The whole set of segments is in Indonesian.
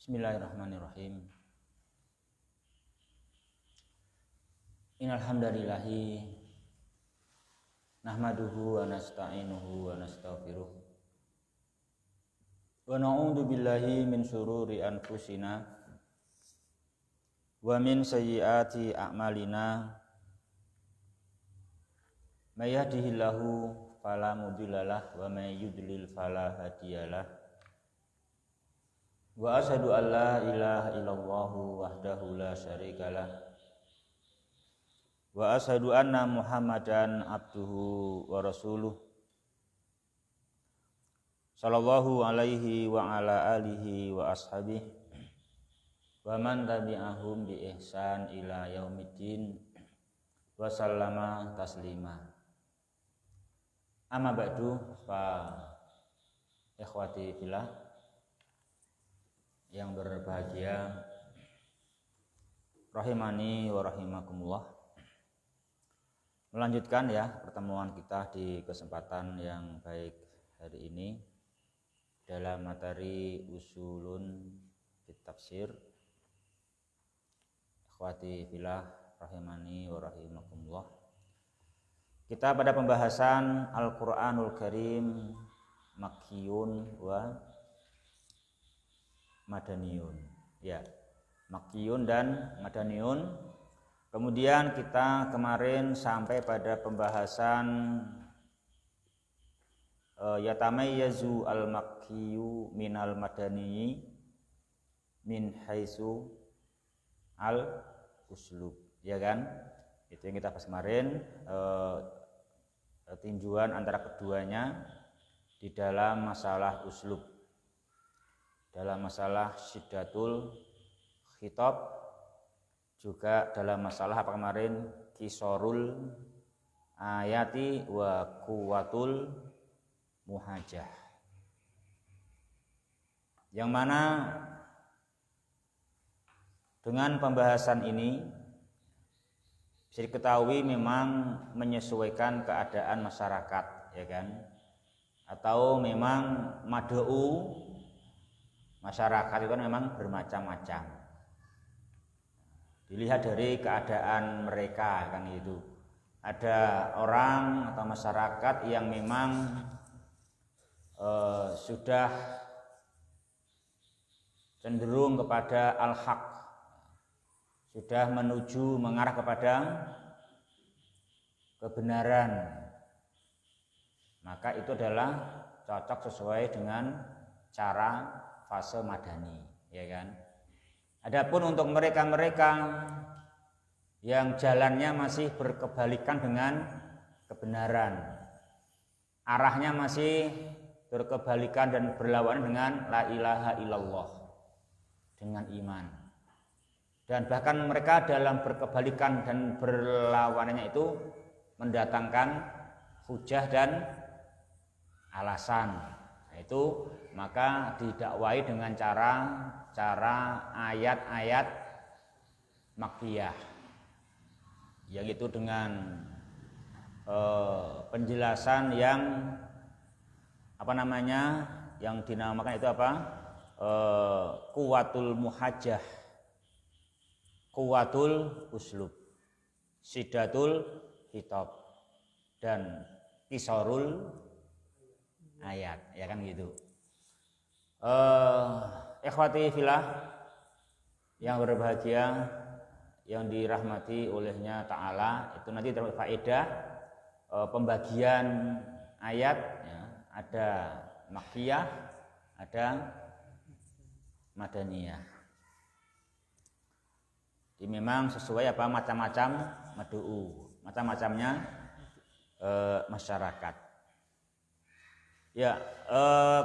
Bismillahirrahmanirrahim. Innal hamdalillahi nahmaduhu wa nasta'inuhu wa nastaghfiruh. Wa na'udzu billahi min syururi anfusina wa min sayyiati a'malina. May yahdihillahu fala mudhillalah wa may yudlil fala hadiyalah. Wa asyhadu an la ilaha illallah wahdahu la syarikalah wa asyhadu anna Muhammadan abduhu wa rasuluh sallallahu alaihi wa ala alihi wa ashabihi wa man tabi'ahum bi ihsan ila yaumiddin wa sallama taslima. Amma ba'du, fa ikhwati fillah yang berbahagia, rahimani wa rahimakumullah. Melanjutkan ya pertemuan kita di kesempatan yang baik hari ini dalam materi usulun fit tafsir. Ikhwati fillah rahimani wa rahimakumullah. Kita pada pembahasan Al-Qur'anul Karim Makkiyun wa Madaniyun, ya, Makkiyun dan Madaniyun. Kemudian kita kemarin sampai pada pembahasan yatamayyazu al-makkiyu minal madaniyi min haitsu al-uslub, ya kan? Itu yang kita bahas kemarin, tinjuan antara keduanya di dalam masalah uslub. Dalam masalah syiddatul khitab, juga dalam masalah apa kemarin, kisorul ayati wa kuwatul muhajah, yang mana dengan pembahasan ini bisa diketahui memang menyesuaikan keadaan masyarakat, ya kan, atau memang mad'u masyarakat itu kan memang bermacam-macam. Dilihat dari keadaan mereka kan gitu. Ada orang atau masyarakat yang memang sudah cenderung kepada al-haq, sudah menuju mengarah kepada kebenaran. Maka itu adalah cocok sesuai dengan cara fase madani, ya kan. Adapun untuk mereka-mereka yang jalannya masih berkebalikan dengan kebenaran, arahnya masih berkebalikan dan berlawanan dengan la ilaha illallah, dengan iman, dan bahkan mereka dalam berkebalikan dan berlawanannya itu mendatangkan hujah dan alasan. Itu maka didakwai dengan cara ayat-ayat makkiyah, yaitu dengan penjelasan yang yang dinamakan itu kuwatul muhajjah, kuwatul uslub, syiddatul khitab, dan kisorul ayat, ya kan gitu. Ikhwati fillah yang berbahagia, yang dirahmati olehnya ta'ala, itu nanti terdapat faedah pembagian ayat, ya, ada makkiyah, ada madaniyah. Jadi memang sesuai macam-macam mad'u, macam-macamnya masyarakat. Ya,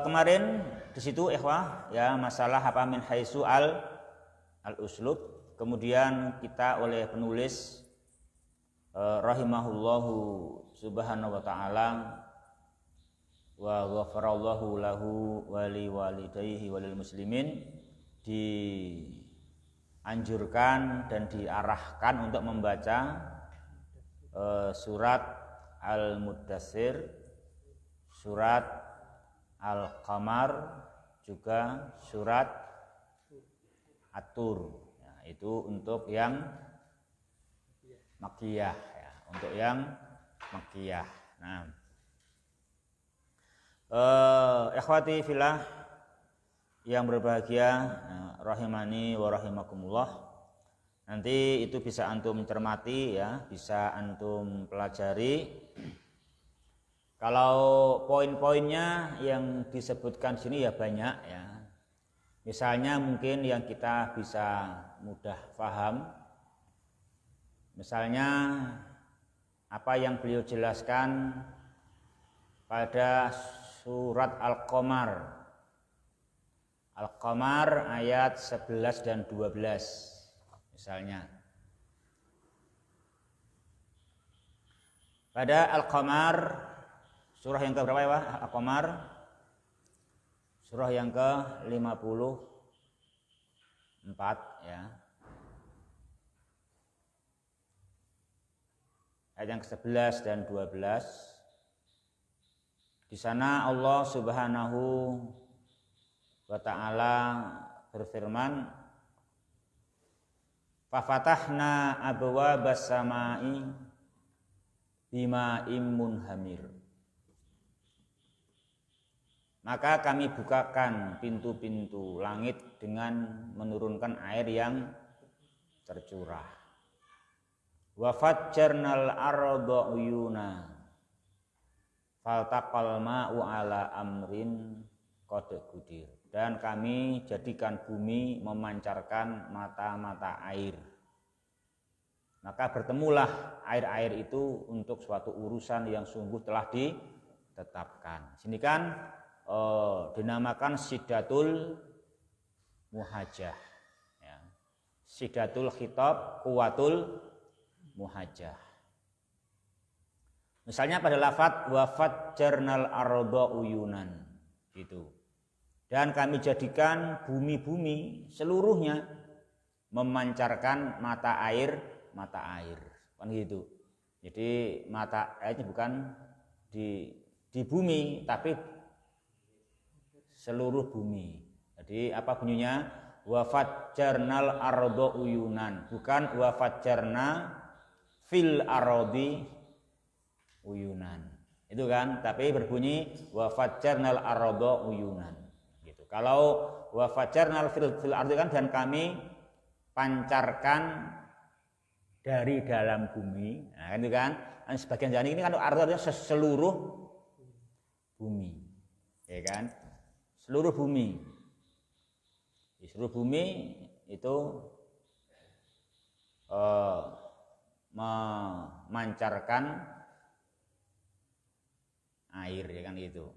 kemarin di situ ikhwah ya masalah min haitsu al-uslub. Kemudian kita oleh penulis rahimahullahu subhanahu wa ta'ala wa ghafarallahu lahu wa li walidayhi walil muslimin, dianjurkan dan diarahkan untuk membaca surat Al-Muddatsir, surat Al-Qamar, juga surat At-Tur. Ya, itu untuk yang Makkiyah ya, untuk yang Makkiyah. Nah, ikhwati fillah yang berbahagia, rahimani wa rahimakumullah. Nanti itu bisa antum cermati ya, bisa antum pelajari. Kalau poin-poinnya yang disebutkan sini ya banyak ya. Misalnya mungkin yang kita bisa mudah paham. Misalnya apa yang beliau jelaskan pada surat Al-Qamar. Al-Qamar ayat 11 dan 12 misalnya. Pada Al-Qamar surah yang ke-berapa ya Pak? Al-Qamar surah yang ke-54 ya. Ayat yang ke-11 dan 12. Di sana Allah Subhanahu wa ta'ala berfirman, "Fafatahna abwabas samai bima'im munhamir." Maka kami bukakan pintu-pintu langit dengan menurunkan air yang tercurah. Wa fajjarnal arda uyuna faltaqal ma'u ala amrin qad qudir. Dan kami jadikan bumi memancarkan mata-mata air. Maka bertemulah air-air itu untuk suatu urusan yang sungguh telah ditetapkan. Sini kan dinamakan Sidatul Muhajah ya. Sidatul Khitab Quwatul Muhajah. Misalnya pada lafadz wa fajjarnal arda uyunan gitu. Dan kami jadikan bumi-bumi seluruhnya memancarkan mata air kan gitu. Jadi mata airnya bukan di bumi tapi seluruh bumi. Jadi apa bunyinya? Wa fajjarnal arda uyunan, bukan wa fajjarna fil arodi uyunan. Itu kan, tapi berbunyi wa fajjarnal arda uyunan. Gitu. Kalau wa fajjarnal fil ardi kan dan kami pancarkan dari dalam bumi. Nah, itu kan. Sebagian jalan ini kan artinya seluruh bumi. Ya kan? Seluruh bumi. Di seluruh bumi itu memancarkan air ya kan itu.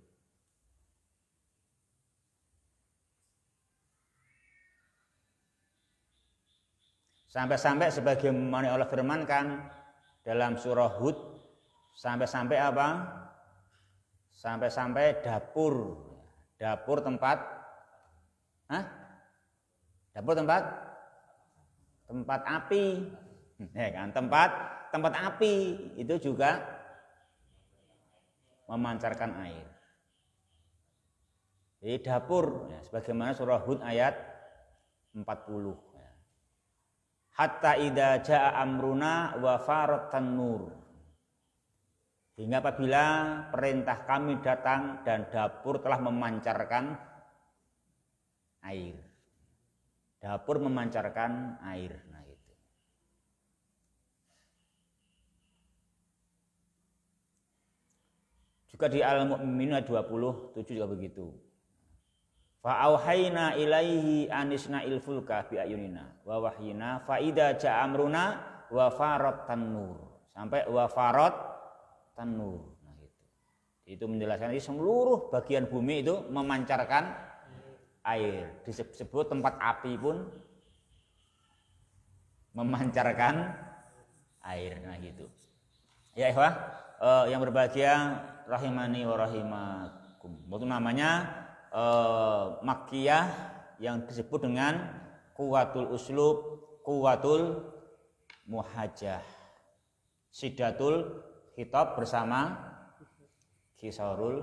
Sampai-sampai sebagaimana Allah firmankan dalam surah Hud, sampai-sampai apa? Sampai-sampai dapur tempat dapur tempat api. Ya kan, tempat api itu juga memancarkan air. Jadi dapur ya, sebagaimana surah Hud ayat 40 ya. Hatta idza jaa amruna wa faratan nur. Hingga apabila perintah kami datang dan dapur telah memancarkan air. Dapur memancarkan air. Nah, itu. Juga di Al-Mu'minun 27 juga begitu. Fa auhayna ilaihi anisna ilfulka bi ayunina wa wahyina fa idza jaa amruna wa faratan nur. Sampai wa farat tanur. Nah, itu. Itu menjelaskan ini seluruh bagian bumi itu memancarkan air. Disebut tempat api pun memancarkan air. Nah, gitu. Ya, ikhwah, yang berbahagia rahimani wa rahimakum. Itu namanya Makkiyah yang disebut dengan Quwatul Uslub, Quwatul Muhajah. Sidatul Khitab bersama Kisarul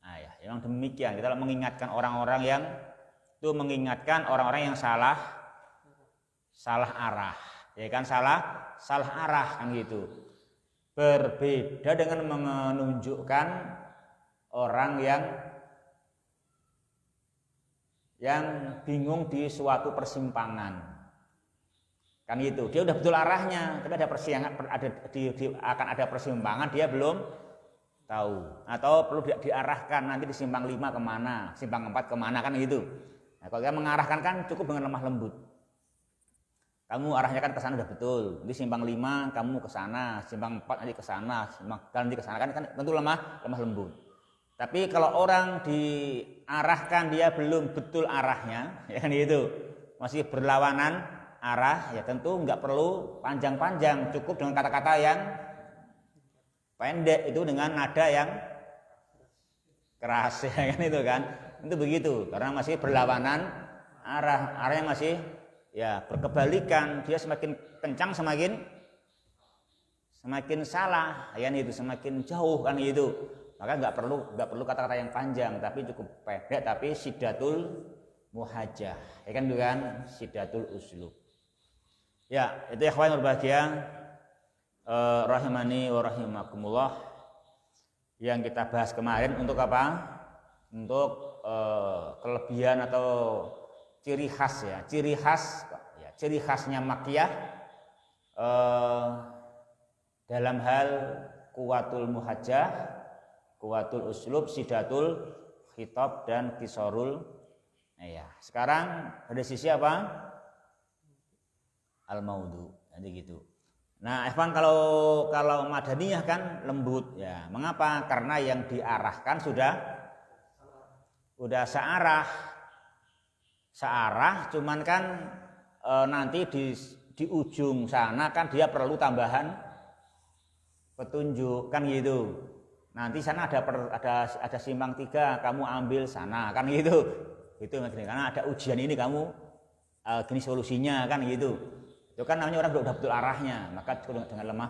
Ayah. Memang demikian. Kita mengingatkan orang-orang yang salah salah arah, ya kan salah arah kan gitu. Berbeda dengan menunjukkan orang yang bingung di suatu persimpangan, kan gitu. Dia udah betul arahnya, tapi ada persimpangan, akan ada persimpangan dia belum tahu, atau perlu diarahkan nanti di simpang 5 kemana, simpang 4 kemana, kan gitu. Nah, kalau kita mengarahkan kan cukup dengan lemah lembut. Kamu arahnya kan ke sana udah betul. Di simpang 5 kamu ke sana, simpang 4 nanti ke sana, simpang nanti ke sana, kan tentu lemah lembut. Tapi kalau orang diarahkan dia belum betul arahnya, ya kan itu, masih berlawanan arah, ya tentu nggak perlu panjang-panjang, cukup dengan kata-kata yang pendek itu dengan nada yang keras, ya kan itu kan. Itu begitu, karena masih berlawanan arahnya masih ya berkebalikan, dia semakin kencang semakin salah, ya kan itu, semakin jauh kan itu. Maka nggak perlu kata-kata yang panjang, tapi cukup pendek, tapi sidatul muhajah, ya kan itu kan, sidatul uslub. Ya, itu ikhwan yang berbahagia, rahimani wa rahimakumullah, yang kita bahas kemarin untuk apa? Untuk kelebihan atau ciri khas ya, ciri khasnya Makkiyah dalam hal kuwatul muhajah, kuwatul uslub, sidatul khitab, dan kisorul. Nah, ya. Sekarang dari sisi apa? Al-maudu, nanti gitu. Nah, Evan kalau madaniyah kan lembut ya. Mengapa? Karena yang diarahkan sudah searah, cuman kan nanti di ujung sana kan dia perlu tambahan petunjuk, kan gitu. Nanti sana ada simpang 3, kamu ambil sana, kan gitu. Itu karena ada ujian ini, kamu gini solusinya, kan gitu. Itu kan namanya orang udah betul arahnya, maka dengan lemah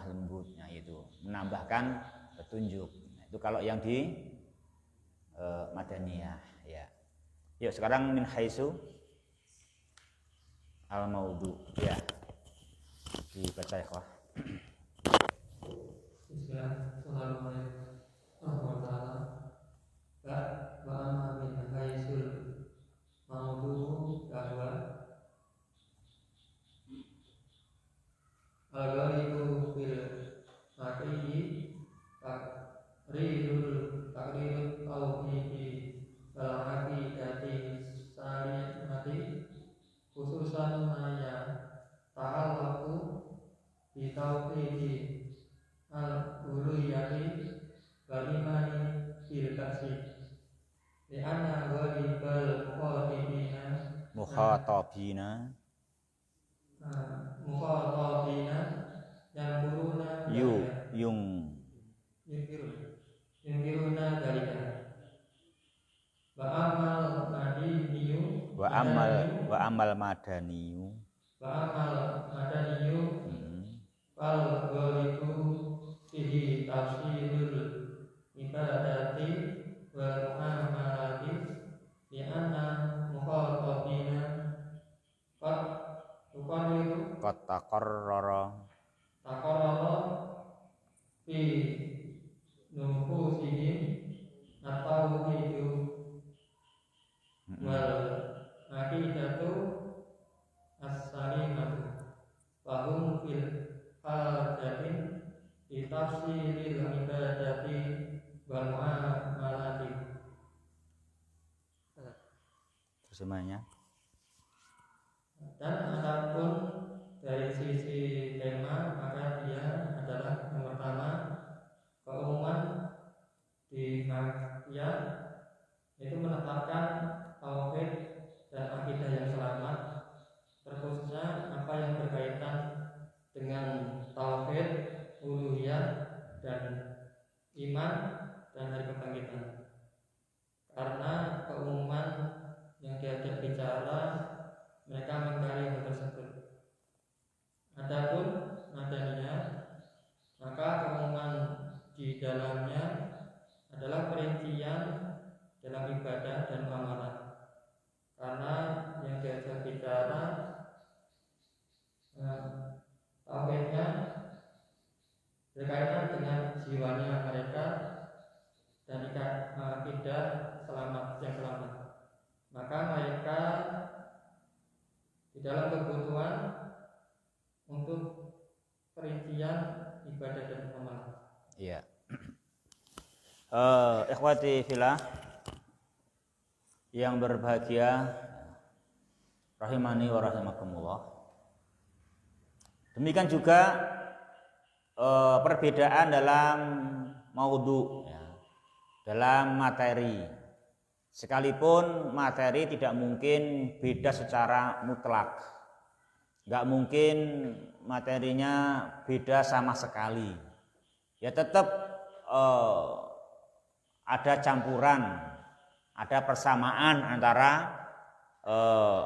lembutnya itu menambahkan petunjuk. Nah, itu kalau yang di madaniyah ya. Yuk sekarang min haitsu al maudu ya. Dibaca ya, Bismillahirrahmanirrahim. Allah Ta'ala wa amma min haisul maudu bahwa al-ghalibu fil maqiyyi takrirul tauhidi wal aqidati salimati, khususan maya ta'allaqu bi tauhidi al-uluhiyati wal imani bil ba'si, li anna ghalibal mukhatabina yang buruna yungkiruna dalika wa amal madaniyu fal ghalibu fihi tafsirul ibadati wal muamalati, li anna mukhatabina qad tuqarriru taqarrara fi nufusihim at-tauhidu wal aqidatu as-salimatu wa hum fil hajatin li tafsiril ibadati wal muamalati. Terjemahnya. Dan adapun dari sisi tema, maka dia adalah yang pertama keumuman di Makkiyah, itu menetapkan tauhid dan akidah yang selamat, terkhususnya apa yang berkaitan dengan tauhid, uluhiyah, dan iman dan hari kebangkitan. Karena keumuman yang diajak bicara, mereka mengingkari hal tersebut. Adapun madaniyah, maka keumuman di dalamnya adalah perincian dalam ibadah dan amalan. Karena yang diajak bicara tauhidnya berkaitan dengan jiwanya mereka dan akidah yang selamat. Maka mereka di dalam kebutuhan untuk perincian ibadah dan amal. Iya. Ikhwati fillah yang berbahagia, rahimani wa rahimakumullah. Demikian juga perbedaan dalam maudhu, ya, dalam materi. Sekalipun materi tidak mungkin beda secara mutlak, nggak mungkin materinya beda sama sekali. Ya tetap ada campuran, ada persamaan antara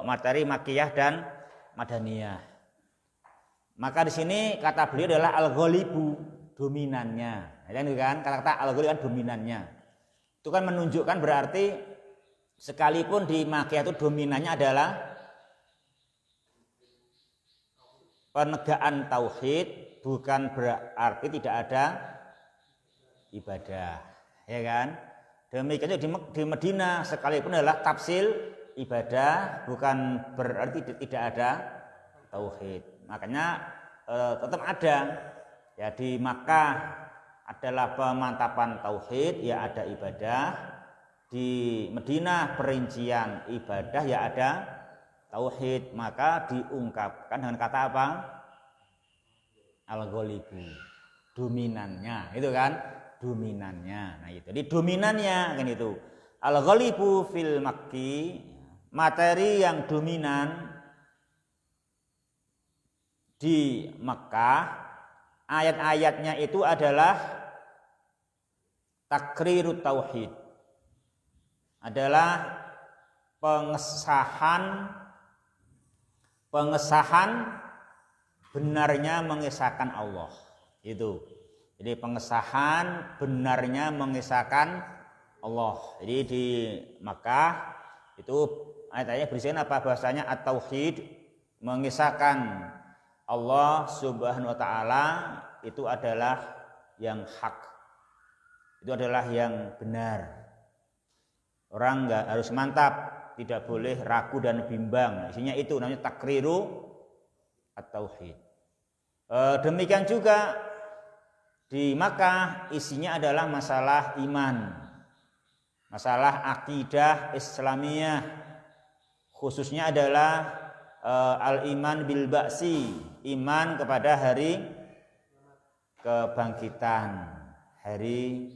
materi makiyah dan madaniyah. Maka di sini kata beliau adalah al-ghalibu, dominannya. Kan kata al-ghalib kan dominannya. Itu kan menunjukkan berarti sekalipun di makiyah itu dominannya adalah penegakan tauhid, bukan berarti tidak ada ibadah, ya kan? Demikian juga di Madinah sekalipun adalah tafsil ibadah, bukan berarti tidak ada tauhid. Makanya tetap ada. Ya di Makkah adalah pemantapan tauhid, ya ada ibadah. Di Madinah perincian ibadah, ya ada tauhid. Maka diungkapkan dengan kata apa? Al-ghalibu, dominannya, itu kan? Dominannya. Nah itu. Jadi dominannya kan itu. Al-ghalibu fil makki, materi yang dominan di Mekah, ayat-ayatnya itu adalah takrirut tauhid, adalah pengesahan benarnya mengesahkan Allah. Itu. Jadi pengesahan benarnya mengesahkan Allah. Jadi di Mekah itu ayat-ayatnya berisikan apa? Bahasanya at-tauhid, mengesahkan Allah Subhanahu wa taala itu adalah yang hak. Itu adalah yang benar. Orang enggak harus mantap, tidak boleh ragu dan bimbang. Isinya itu namanya takriru at-tauhid. Demikian juga di Makkah isinya adalah masalah iman. Masalah akidah Islamiyah. Khususnya adalah al-iman bil ba'si, iman kepada hari kebangkitan, hari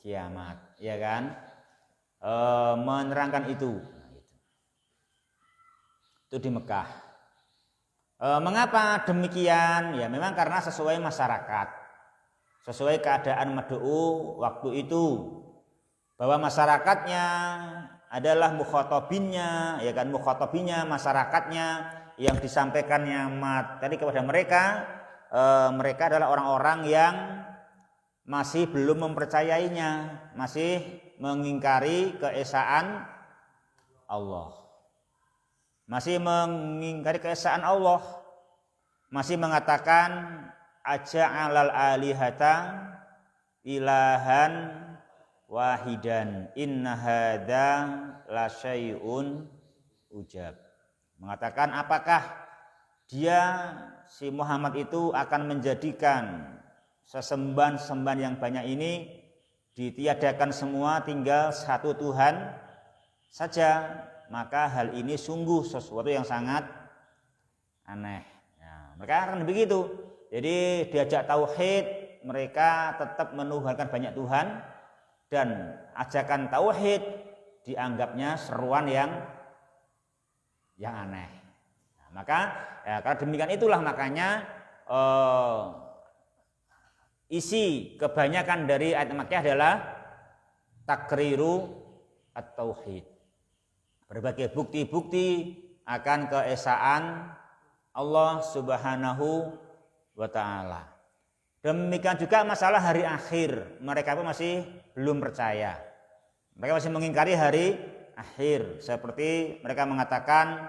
kiamat, ya kan? Menerangkan itu di Mekah. Mengapa demikian? Ya memang karena sesuai masyarakat, sesuai keadaan mad'u waktu itu, bahwa masyarakatnya adalah mukhatabinnya, ya kan, mukhatabinnya masyarakatnya yang disampaikannya materi kepada mereka, mereka adalah orang-orang yang masih belum mempercayainya, masih mengingkari keesaan Allah, masih mengingkari keesaan Allah, masih mengatakan aja'alal alihata ilahan wahidan inna hadza la syai'un ujab. Mengatakan apakah dia si Muhammad itu akan menjadikan sesembahan-sembahan yang banyak ini ditiadakan semua, tinggal satu Tuhan saja, maka hal ini sungguh sesuatu yang sangat aneh. Ya, mereka akan begitu. Jadi diajak tauhid, mereka tetap menuhankan banyak Tuhan, dan ajakan tauhid dianggapnya seruan yang aneh. Nah, maka ya, karena demikian itulah makanya isi kebanyakan dari ayat Makkiyah adalah takriru at-tauhid, berbagai bukti-bukti akan keesaan Allah Subhanahu wa taala. Demikian juga masalah hari akhir, mereka pun masih belum percaya. Mereka masih mengingkari hari akhir, seperti mereka mengatakan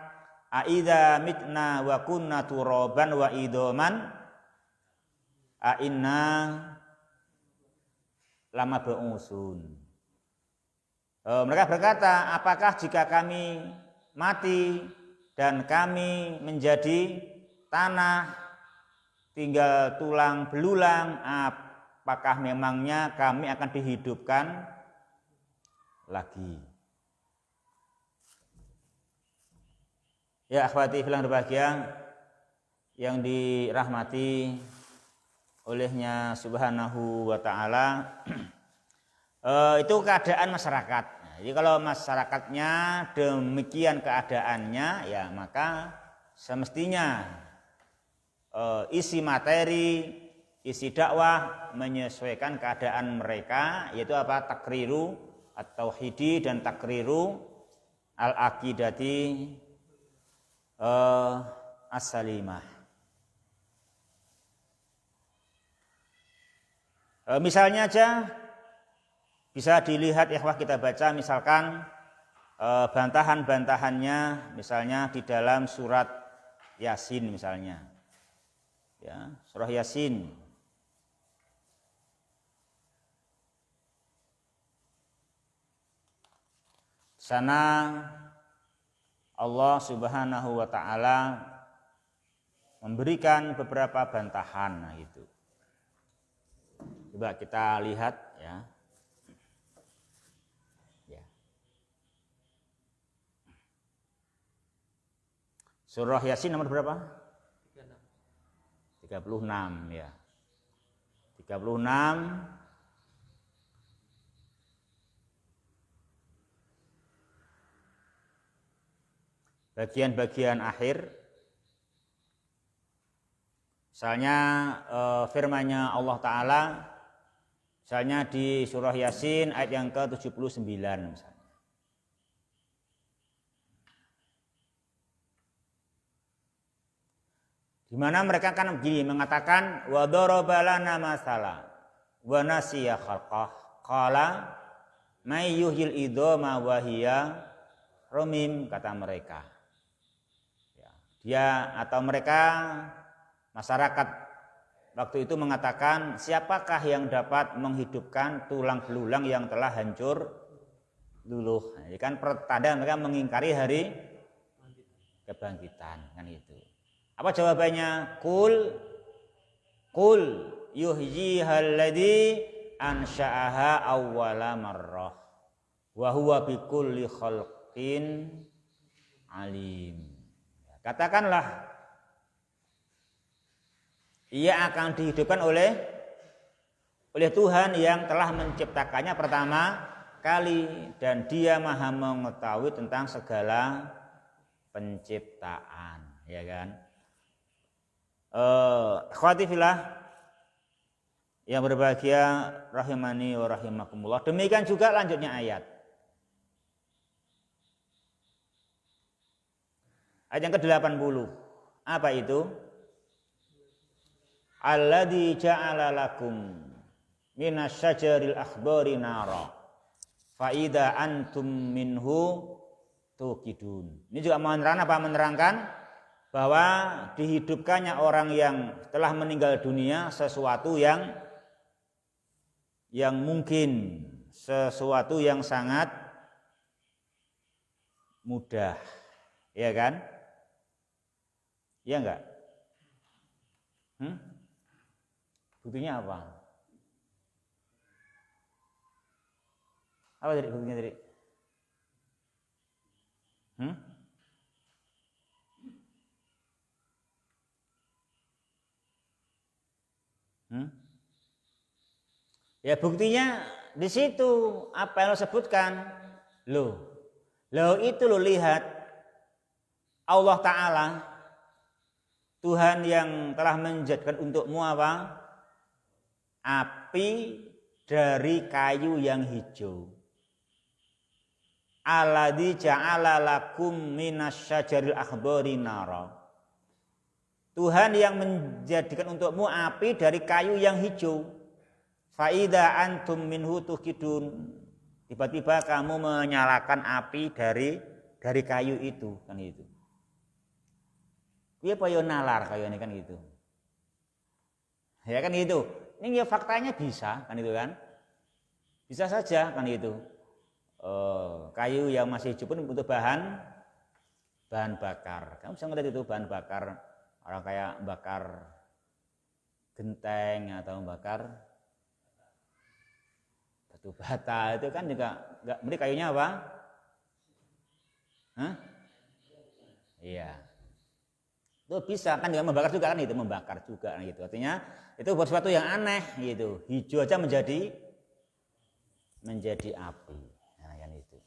Aidza mitna wa kunna turaban wa idoman a inna lama ba'usun. Mereka berkata, apakah jika kami mati dan kami menjadi tanah tinggal tulang belulang, apakah memangnya kami akan dihidupkan lagi? Ya akhwati fillah berbahagia yang dirahmati olehnya subhanahu wa ta'ala, itu keadaan masyarakat. Jadi kalau masyarakatnya demikian keadaannya, ya maka semestinya isi materi, isi dakwah menyesuaikan keadaan mereka, yaitu apa? Takriru at-tauhidi dan takriru al-aqidati as-salimah. Misalnya aja bisa dilihat ikhwah, kita baca misalkan bantahan-bantahannya misalnya di dalam surat Yasin misalnya. Ya, surah Yasin. Sana Allah Subhanahu wa ta'ala memberikan beberapa bantahan. Nah itu. Coba kita lihat ya. Surah Yasin nomor berapa? 36 ya. 36 bagian-bagian akhir. Misalnya firman-Nya Allah Ta'ala, misalnya di surah Yasin ayat yang ke-79 misalnya. Di mana mereka kan begini mengatakan wa daraba lana masala wa nasiya khalqah qala may yuhyil idhama wa hiya ramim, kata mereka. Ya, dia atau mereka masyarakat waktu itu mengatakan, siapakah yang dapat menghidupkan tulang belulang yang telah hancur luluh. Nah, ini kan pertanda mereka mengingkari hari kebangkitan kan itu. Apa jawabannya? Qul yuhyihal ladzi ansha'aha awwala marrah wa huwa bikulli khalqin alim. Katakanlah, ia akan dihidupkan oleh Tuhan yang telah menciptakannya pertama kali, dan dia maha mengetahui tentang segala penciptaan, ya kan? Akhwati fillah yang berbahagia rahimani wa rahimakumullah. Demikian juga lanjutnya ayat. Ayat yang ke-80. Apa itu? Alladzi ja'ala lakum minasyajaril akhbari nara fa idza antum minhu tuqidun. Ini juga menerangkan bahwa dihidupkannya orang yang telah meninggal dunia sesuatu yang mungkin, sesuatu yang sangat mudah, ya kan? Ya enggak? Buktinya apa? Apa tadi buktinya tadi? Ya buktinya di situ apa yang lo sebutkan. Lo itu lo lihat Allah Ta'ala, Tuhan yang telah menjadikan untukmu apa? Api dari kayu yang hijau. Alladzi ja'ala lakum minasyajaril akhbari nara. Tuhan yang menjadikan untukmu api dari kayu yang hijau. Faida antum minhu tuqidun. Tiba-tiba kamu menyalakan api dari kayu itu, kan itu. Piye apa yo nalar kaya ini kan gitu. Ya kan gitu. Ini ya faktanya bisa kan itu kan. Bisa saja kan itu. Kayu yang masih hidup pun butuh bahan bakar. Kamu bisa ngeliat itu bahan bakar orang kayak bakar genteng atau bakar batu bata itu kan juga nggak beri kayunya apa? Hah? Iya. Itu bisa kan dengan membakar juga kan itu membakar juga gitu. Artinya itu buat sesuatu yang aneh gitu. Hijau aja menjadi api. Nah, kan itu.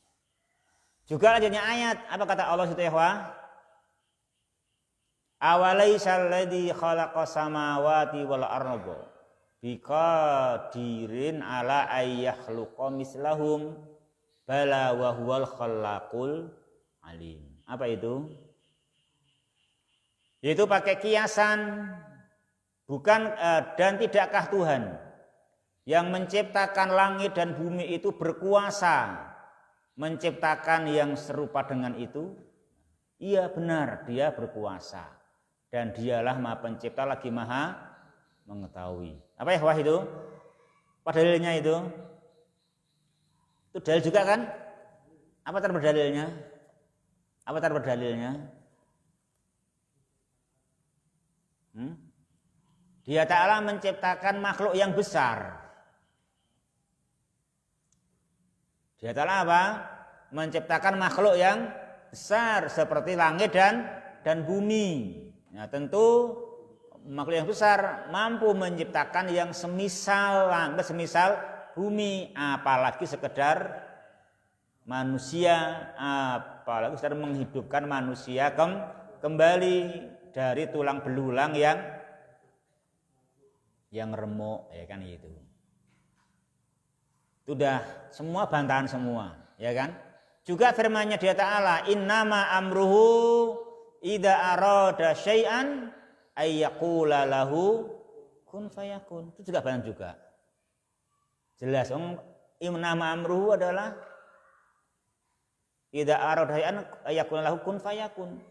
Juga lanjutnya ayat apa kata Allah Subhanahu wa Awalaisal ladzi khalaqas samawati wal arda biqadirin ala ayyakhluqa mislahum bala wa huwal khallaqul alim. Apa itu? Yaitu pakai kiasan bukan dan tidakkah Tuhan yang menciptakan langit dan bumi itu berkuasa menciptakan yang serupa dengan itu? Iya benar, dia berkuasa dan dialah Maha Pencipta lagi Maha mengetahui. Apa ya wah itu? Apa dalilnya itu? Itu dalil juga kan? Apa berdalilnya? Apa berdalilnya? Dia Ta'ala menciptakan makhluk yang besar. Dia Ta'ala apa? Menciptakan makhluk yang besar seperti langit dan bumi. Nah, tentu makhluk yang besar mampu menciptakan yang semisal langit, semisal bumi, apalagi sekedar manusia, apalagi sekedar menghidupkan manusia kembali dari tulang belulang yang remuk, ya kan itu. Sudah semua bantahan semua, ya kan? Juga firman-Nya Dia Ta'ala, innama amruhu idza arada syai'an ayyaqula lahu kun fayakun. Itu juga bantahan juga. Jelas, innama amruhu adalah idza arada syai'an ayyaqula lahu kun fayakun.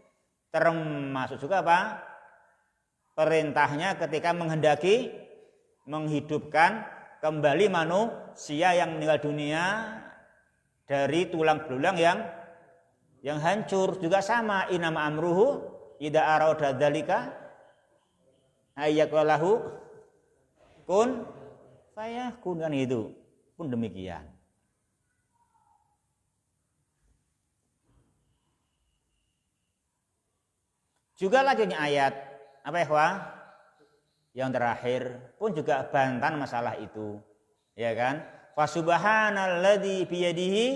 Termasuk juga apa? Perintahnya ketika menghendaki menghidupkan kembali manusia yang meninggal dunia dari tulang belulang yang hancur. Juga sama, inama amruhu idza arada dzalika ayyaqalahu kun fayakun, kan itu pun demikian. Juga lanjutnya ayat apa ya, Wah? Yang terakhir pun juga bantahan masalah itu, ya kan? Fa subhanalladzi biyadihi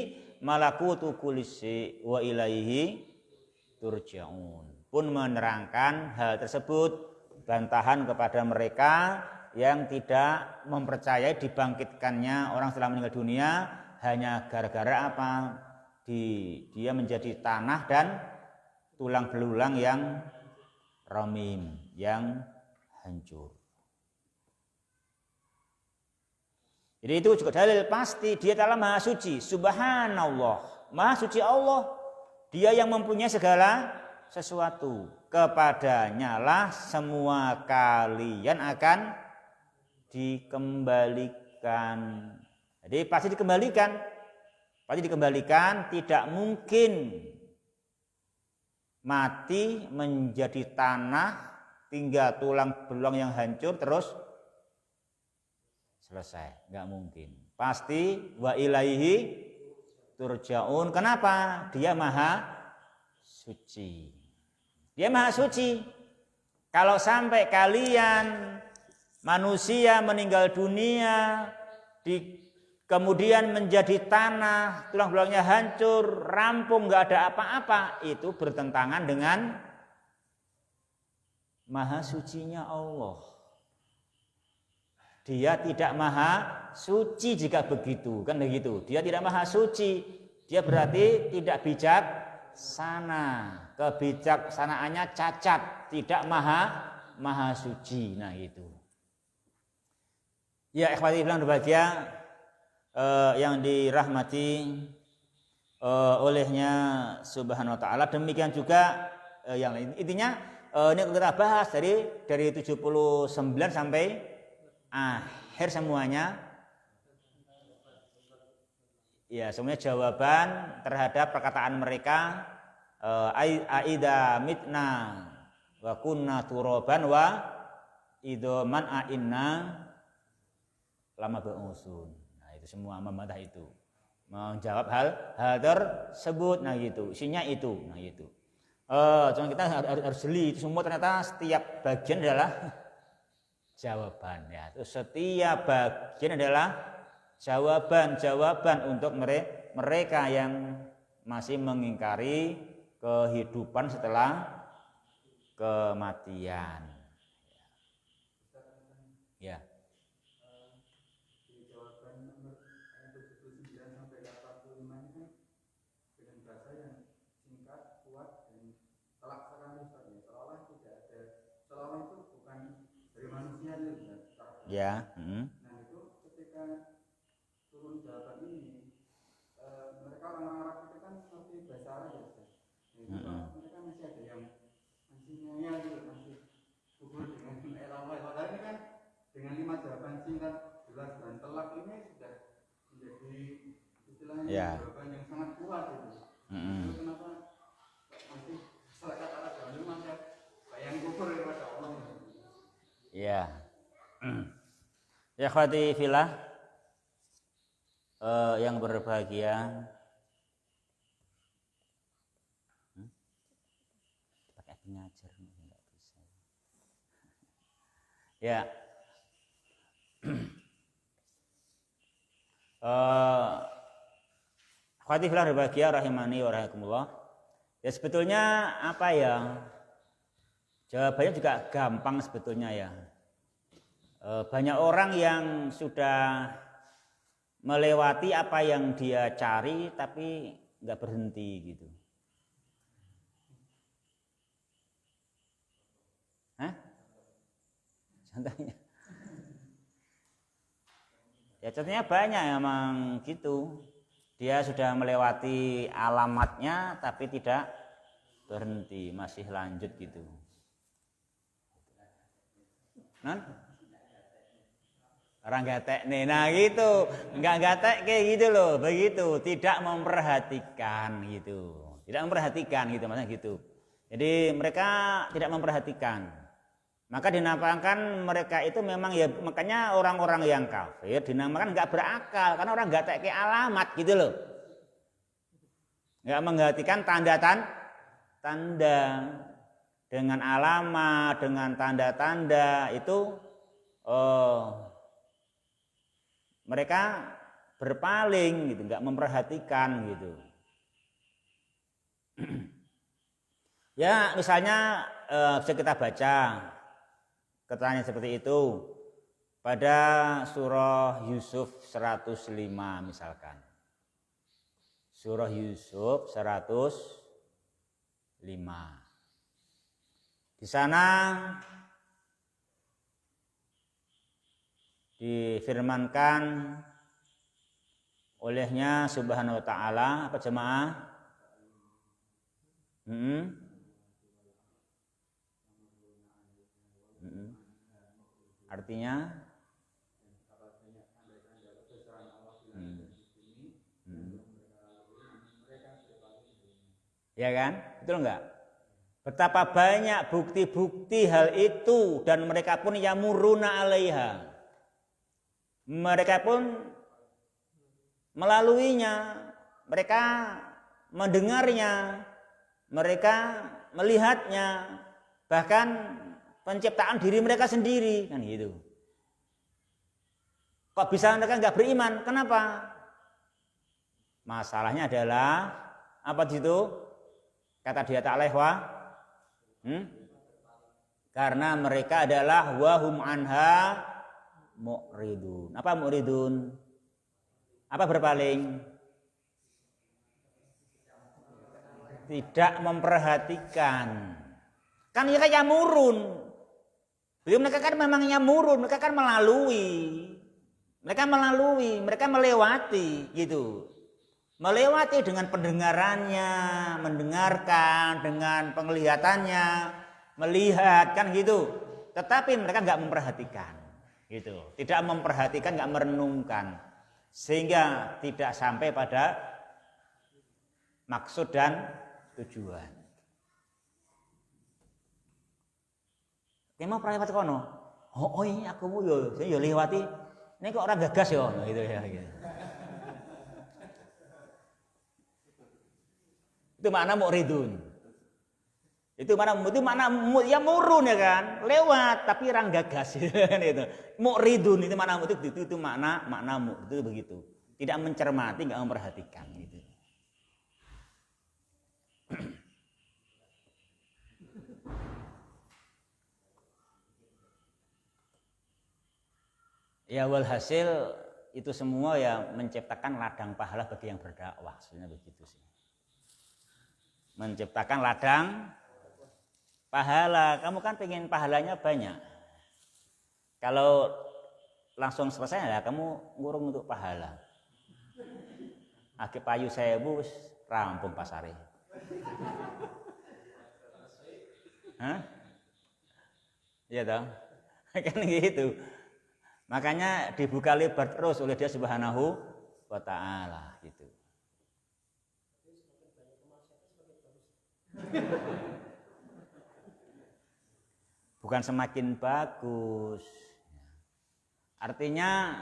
malakutu kulli syai' wa ilaihi turja'un. Pun menerangkan hal tersebut, bantahan kepada mereka yang tidak mempercayai dibangkitkannya orang setelah meninggal dunia hanya gara-gara apa? Dia menjadi tanah dan tulang belulang yang ramim, yang hancur. Jadi itu juga dalil pasti Dia Ta'ala Maha Suci, Subhanallah, Maha Suci Allah. Dia yang mempunyai segala sesuatu. Kepadanya lah semua kalian akan dikembalikan. Jadi pasti dikembalikan. Pasti dikembalikan, tidak mungkin mati menjadi tanah, tinggal tulang belulang yang hancur terus selesai, nggak mungkin. Pasti wa ilaihi turja'un. Kenapa? Dia Maha Suci. Dia Maha Suci. Kalau sampai kalian manusia meninggal dunia kemudian menjadi tanah, tulang belulangnya hancur, rampung, nggak ada apa-apa, itu bertentangan dengan Maha Sucinya Allah. Dia tidak Maha Suci jika begitu, kan begitu. Dia tidak Maha Suci, dia berarti tidak bijaksana. Kebijaksanaannya cacat, tidak Maha Suci. Nah itu. Ya, ikhwati fillah berbahagia, yang dirahmati olehnya Subhanahu wa ta'ala. Demikian juga yang lain. Intinya ini kita bahas dari 79 sampai akhir semuanya. Ya, semuanya jawaban terhadap perkataan mereka aida mitna wa kunna turaban wa idoman a'inna lama ba'usun. Nah, itu semua membantah itu. Menjawab hal tersebut, nah gitu. Isinya itu, nah gitu. Cuma kita harus jeli, itu semua ternyata setiap bagian adalah jawaban ya. Itu setiap bagian adalah jawaban untuk mereka yang masih mengingkari kehidupan setelah kematian. Ya. Di jawaban nomor 79 sampai 85 ini kan dengan bahasa yang singkat, kuat dan telak sekali Ustaz ya. Seolah tidak ada, seolah itu bukan dari manusia gitu Ustaz. Ya. Nah itu ketika turun jawaban ini, mereka orang-orang Arab itu kan ngerti bahasa Arab ya Ustaz. Mereka masih ada yang masih ngoyal gitu, masih gugur dengan lama. Padahal ini kan dengan 5 jawaban singkat, jelas dan telak ini sudah menjadi istilahnya jawaban yang sangat kuat gitu. Itu kenapa masih masyarakat Arab zaman dulu masih bayang gugur kepada Allah. Ya. Ya khawati filah yang berbahagia. Pakai pengajar enggak bisa. Ya. Khawati filah berbahagia rahimani wa rahimakumullah. Ya sebetulnya apa ya? Jawabannya juga gampang sebetulnya ya. Banyak orang yang sudah melewati apa yang dia cari tapi nggak berhenti gitu. Hah? Contohnya? Ya contohnya banyak emang gitu. Dia sudah melewati alamatnya tapi tidak berhenti, masih lanjut gitu. Non? Orang gatek nih, nah gitu, nggak gatek kayak gitu loh, begitu, tidak memperhatikan gitu, maksudnya gitu. Jadi mereka tidak memperhatikan, maka dinamakan mereka itu memang ya, makanya orang-orang yang kafir dinamakan nggak berakal, karena orang gatek kayak alamat gitu loh, nggak memperhatikan tanda dengan alamat, dengan tanda-tanda itu. Mereka berpaling gitu, nggak memperhatikan gitu. Ya misalnya bisa kita baca keterangan seperti itu pada surah Yusuf 105 misalkan. Surah Yusuf 105. Di sana difirmankan olehnya Subhanahu wa ta'ala, apa jemaah? Artinya ya kan? Betul enggak? Betapa banyak bukti-bukti hal itu dan mereka pun yamuruna 'alaiha. Mereka pun melaluinya, mereka mendengarnya, mereka melihatnya, bahkan penciptaan diri mereka sendiri kan gitu. Kok bisa mereka nggak beriman? Kenapa? Masalahnya adalah apa itu? Kata dia ta'alaiha, karena mereka adalah wahum anha mu'ridun. Apa mu'ridun? Apa berpaling? Tidak memperhatikan. Kan mereka yamurun. Mereka kan memang yamurun, mereka kan melalui. Mereka melewati gitu. Melewati dengan pendengarannya, mendengarkan, dengan penglihatannya, melihat kan gitu. Tetapi mereka nggak memperhatikan, gitu. Tidak memperhatikan, nggak merenungkan, sehingga tidak sampai pada maksud dan tujuan. Kemo prayat kono. Oh iya aku mau yo lewati. Ini kok orang gagas yo, gitu ya. Gitu. Itu makna mu'ridun. Itu mana ya murun ya kan, lewat tapi orang gagas kan itu. Mu'ridun itu mana itu makna itu begitu. Tidak mencermati, enggak memperhatikan gitu. Ya walhasil itu semua ya menciptakan ladang pahala bagi yang berdakwah, sebenarnya begitu sih. Menciptakan ladang pahala. Kamu kan pengen pahalanya banyak. Kalau langsung selesai ya kamu ngurung untuk pahala. Akeh payu 1000 wis rampung pasare. Hah? Iya toh? Kan gitu. Makanya dibuka lebar terus oleh Dia Subhanahu wa taala gitu. Bukan semakin bagus. Artinya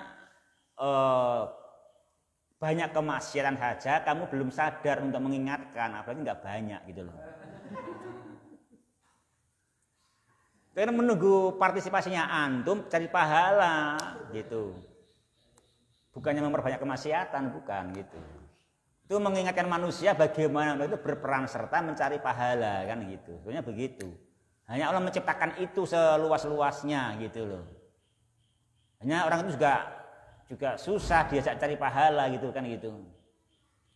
banyak kemaksiatan saja kamu belum sadar untuk mengingatkan, apalagi nggak banyak gitu loh. Karena menunggu partisipasinya antum cari pahala gitu. Bukannya memperbanyak kemaksiatan, bukan gitu. Itu mengingatkan manusia bagaimana itu berperan serta mencari pahala kan gitu. Sebenarnya begitu. Hanya Allah menciptakan itu seluas-luasnya gitu loh. Hanya orang itu juga susah diajak cari pahala gitu kan gitu.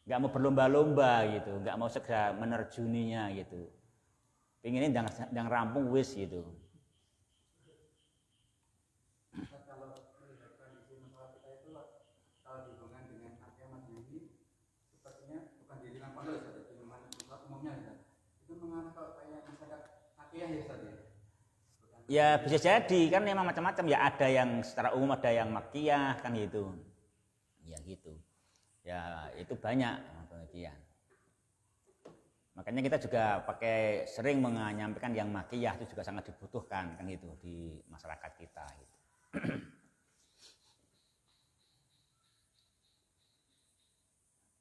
Enggak mau berlomba-lomba gitu, enggak mau segera menerjuninya gitu. Pengennya yang rampung wis gitu. Ya bisa jadi kan memang macam-macam ya, ada yang secara umum, ada yang makiyah kan gitu. Ya gitu. Ya itu banyak demikian. Makanya kita juga sering menyampaikan yang makiyah itu juga sangat dibutuhkan kan gitu di masyarakat kita gitu.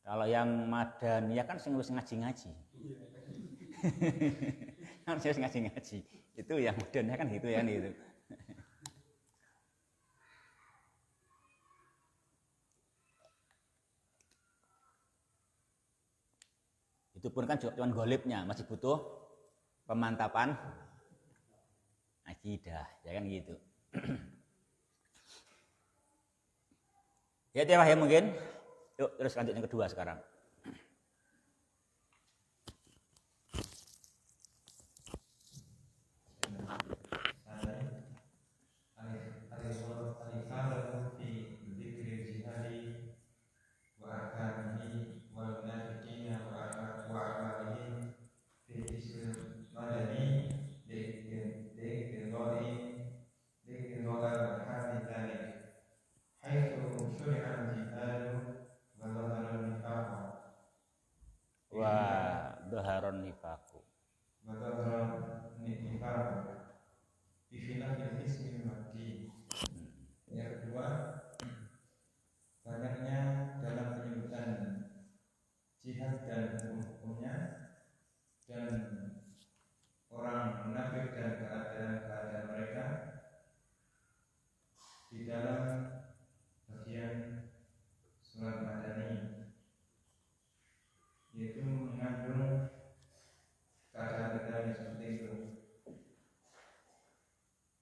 Kalau yang madaniyah kan sing wis ngaji-ngaji. Kan sing ngaji-ngaji. Itu yang madaniyah kan gitu ya gitu. Itu pun kan cuma golibnya, masih butuh pemantapan akidah, ya kan gitu. Ya ya mungkin. Yuk terus lanjut yang kedua sekarang. Dhaharon nifaku. Yang kedua, banyaknya dalam penyebutan jihad dan hukum-hukumnya, dan orang munafik dan keadaan mereka di dalam bagian surat Madani, yaitu mengandung keadaan-keadaan yang seperti itu,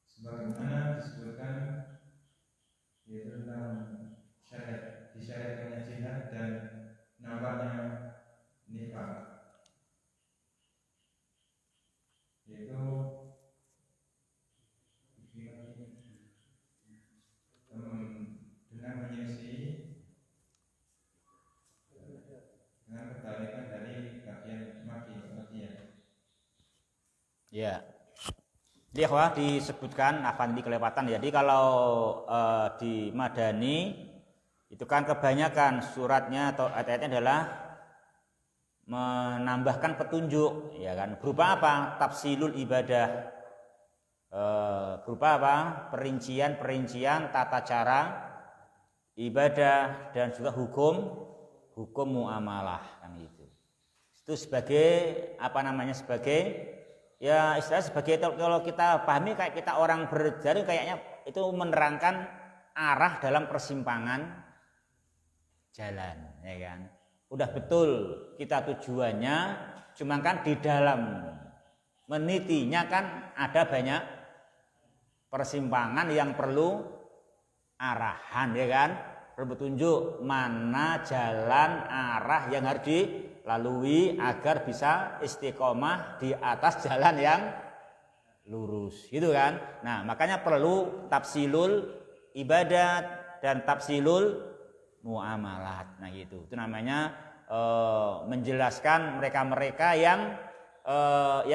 sebagaimana disebutkan yaitu tentang disyariatkannya jihad dan nampaknya nifaq, yaitu dengan menyelisih dengan kebalikan dari bagian makiyah. Ya. Jadi ikhwah disebutkan nanti kelewatan. Jadi kalau di Madani itu kan kebanyakan suratnya atau ayat-ayatnya adalah menambahkan petunjuk, ya kan? Berupa apa? Tafsilul ibadah. Berupa apa? Perincian tata cara ibadah dan juga hukum muamalah kan itu. Itu sebagai apa namanya? Sebagai ya istilah sebagai kalau kita pahami kayak kita orang berjalan kayaknya itu menerangkan arah dalam persimpangan jalan, ya kan? Udah betul kita tujuannya, cuma kan di dalam menitinya kan ada banyak persimpangan yang perlu arahan, ya kan? Perlu petunjuk mana jalan arah yang harus dilalui agar bisa istiqomah di atas jalan yang lurus, gitu kan? Nah, makanya perlu tafsilul ibadat dan tafsilul muamalat. Nah, gitu. Itu namanya menjelaskan mereka-mereka yang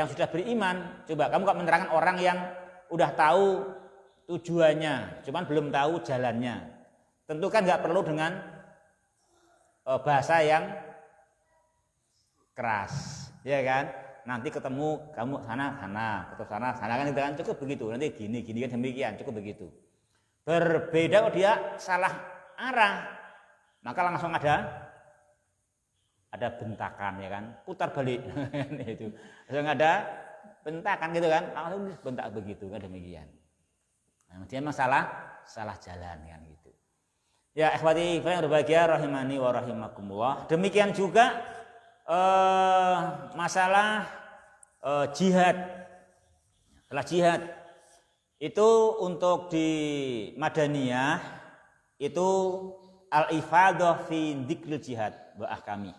sudah beriman. Coba kamu kok menerangkan orang yang udah tahu tujuannya, cuman belum tahu jalannya. Tentu kan nggak perlu dengan bahasa yang keras, ya kan? Nanti ketemu kamu sana, ketemu sana kan itu kan cukup begitu. Nanti gini kan demikian, cukup begitu. Berbeda kalau dia salah arah, maka langsung ada bentakan, ya kan? Putar balik itu. Langsung ada bentakan gitu kan? Langsung bentak begitu kan demikian. Nah, dia masalah salah jalan kan gitu. Ya, ikhwati yang berbahagia rahimani wa rahimakumullah. Demikian juga masalah jihad. Masalah jihad itu untuk di Madaniyah itu al-ifadah fi dzikril jihad wa ahkami.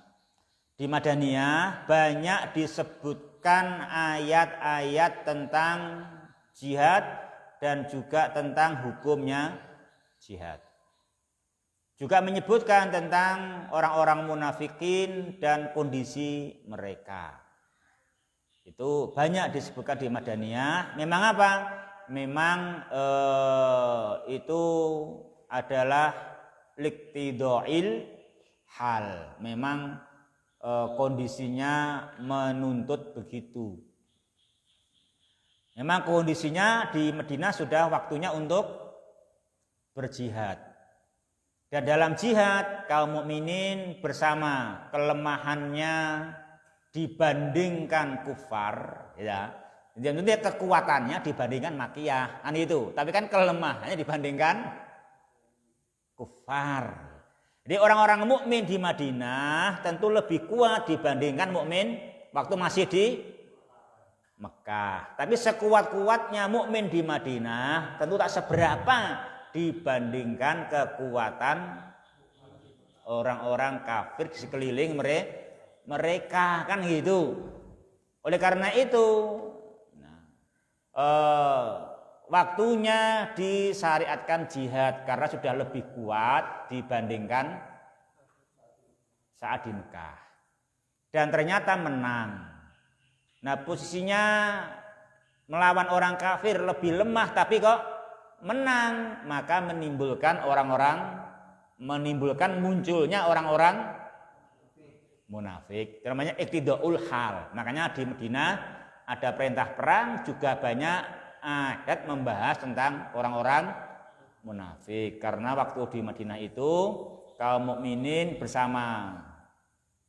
Di Madaniyah banyak disebutkan ayat-ayat tentang jihad dan juga tentang hukumnya jihad. Juga menyebutkan tentang orang-orang munafikin dan kondisi mereka. Itu banyak disebutkan di Madaniyah. Memang apa? Memang itu adalah liktidoil hal. Memang kondisinya menuntut begitu. Memang kondisinya di Madinah sudah waktunya untuk berjihad. Dan dalam jihad kaum mukminin bersama kelemahannya dibandingkan kufar, ya. Jadi kekuatannya dibandingkan Makkiyah, kan itu. Tapi kan kelemahannya dibandingkan kufar. Jadi orang-orang mukmin di Madinah tentu lebih kuat dibandingkan mukmin waktu masih di Mekah. Tapi sekuat-kuatnya mukmin di Madinah tentu tak seberapa dibandingkan kekuatan orang-orang kafir di sekeliling mereka kan gitu. Oleh karena itu waktunya disyariatkan jihad karena sudah lebih kuat dibandingkan saat di Mekah. Dan ternyata menang. Nah, posisinya melawan orang kafir lebih lemah tapi kok menang, maka menimbulkan munculnya orang-orang munafik. Itu namanya iktidaul hal. Makanya di Madinah ada perintah perang, juga banyak ayat membahas tentang orang-orang munafik. Karena waktu di Madinah itu kaum mukminin bersama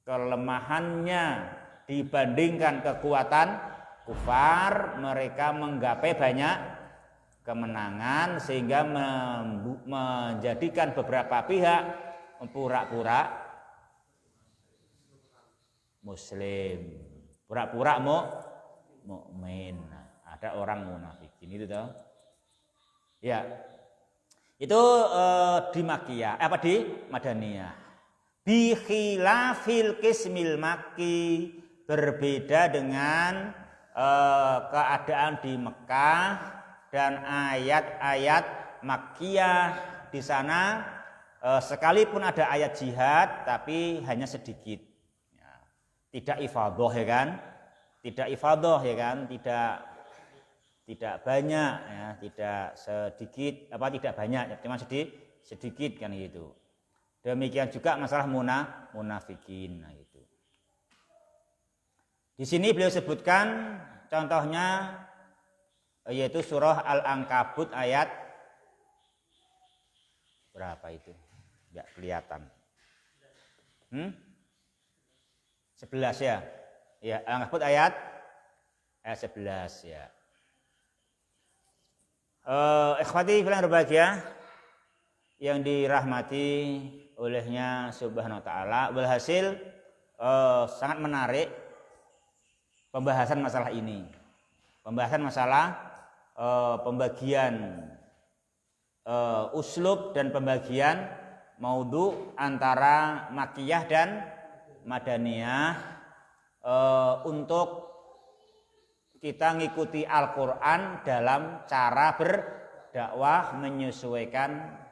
kelemahannya dibandingkan kekuatan kufar, mereka menggapai banyak kemenangan sehingga menjadikan beberapa pihak pura-pura muslim, pura-pura mukmin. Ada orang munafikin itu toh. Ya. Itu di Makkiyah, di Madaniyah. Bi khilafil qismil makki, berbeda dengan keadaan di Mekah dan ayat-ayat Makkiyah. Di sana sekalipun ada ayat jihad tapi hanya sedikit, tidak ifadah, ya kan? Tidak ifadah, ya kan? Tidak tidak banyak ya, tidak sedikit tidak banyak, cuma sedikit kan gitu. Demikian juga masalah munafikin. Nah, itu. Di sini beliau sebutkan contohnya yaitu surah Al-Ankabut ayat berapa itu? Enggak kelihatan. 11 ya. Ya, Al-Ankabut ayat 11 ya. Ikhwati fillah berbahagia yang dirahmati olehnya Subhanahu wa taala, berhasil sangat menarik pembahasan masalah ini. Pembahasan masalah pembagian uslub dan pembagian maudhu antara Makkiyah dan Madaniyah untuk kita ngikuti Al-Quran dalam cara berdakwah menyesuaikan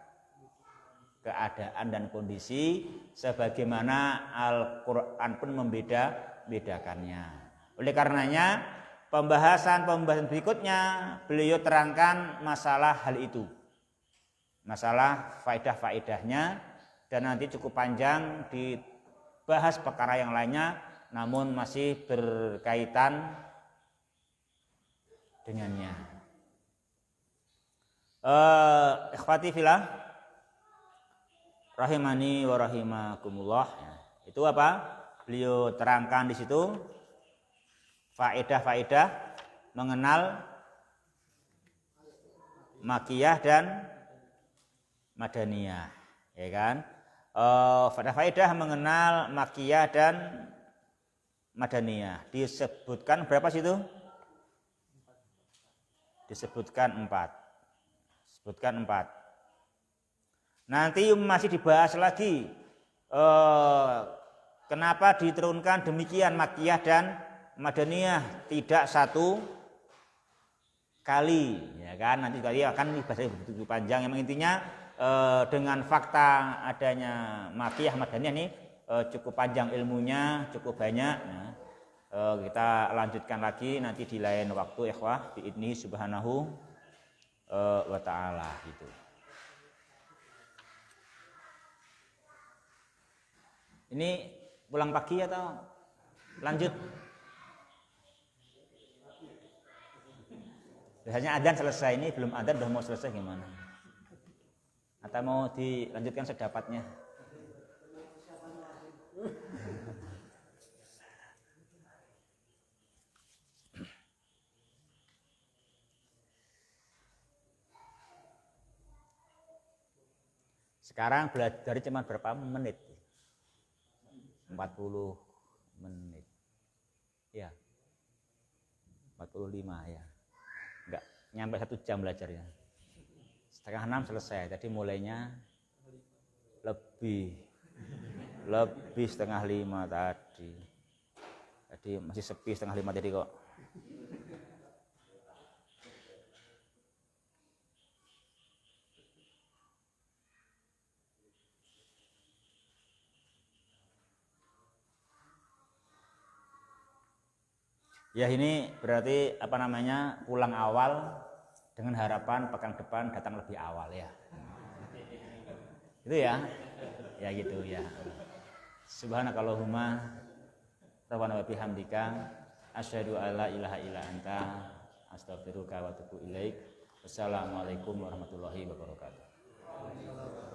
keadaan dan kondisi sebagaimana Al-Quran pun membedakannya. Oleh karenanya pembahasan berikutnya beliau terangkan masalah hal itu, masalah faedah-faedahnya, dan nanti cukup panjang dibahas perkara yang lainnya, namun masih berkaitan dengannya. Ikhwati fillah rahimani wa rahimakumullah. Itu apa? Beliau terangkan di situ faedah-faedah mengenal Makkiyah dan Madaniyah, ya kan? Faedah-faedah mengenal Makkiyah dan Madaniyah disebutkan berapa sih itu? Disebutkan 4. Sebutkan 4. Nanti masih dibahas lagi kenapa diturunkan demikian Makkiyah dan Madaniyah tidak satu kali, ya kan? Nanti kali akan dibahas begitu panjang. Yang intinya dengan fakta adanya Makkiyah Madaniyah ini cukup panjang ilmunya, cukup banyak. Nah, kita lanjutkan lagi nanti di lain waktu, ikhwah, biidnihi subhanahu wa ta'ala gitu. Ini pulang pagi atau lanjut? Biasanya adzan selesai, ini belum adzan udah mau selesai gimana? Atau mau dilanjutkan sedapatnya? Sekarang belajar cuma berapa menit? 40 menit. Ya. 45 ya. Enggak nyampe 1 jam belajarnya. 5:30 selesai. Tadi mulainya lebih 4:30 tadi. Tadi masih sepi 4:30 tadi kok. Ya ini berarti pulang awal dengan harapan pekan depan datang lebih awal ya. Itu ya. Ya gitu ya. Subhanakallahumma rabbana wa bihamdika asyhadu alla ilaha illa anta astaghfiruka wa atubu ilaik. Wassalamualaikum warahmatullahi wabarakatuh.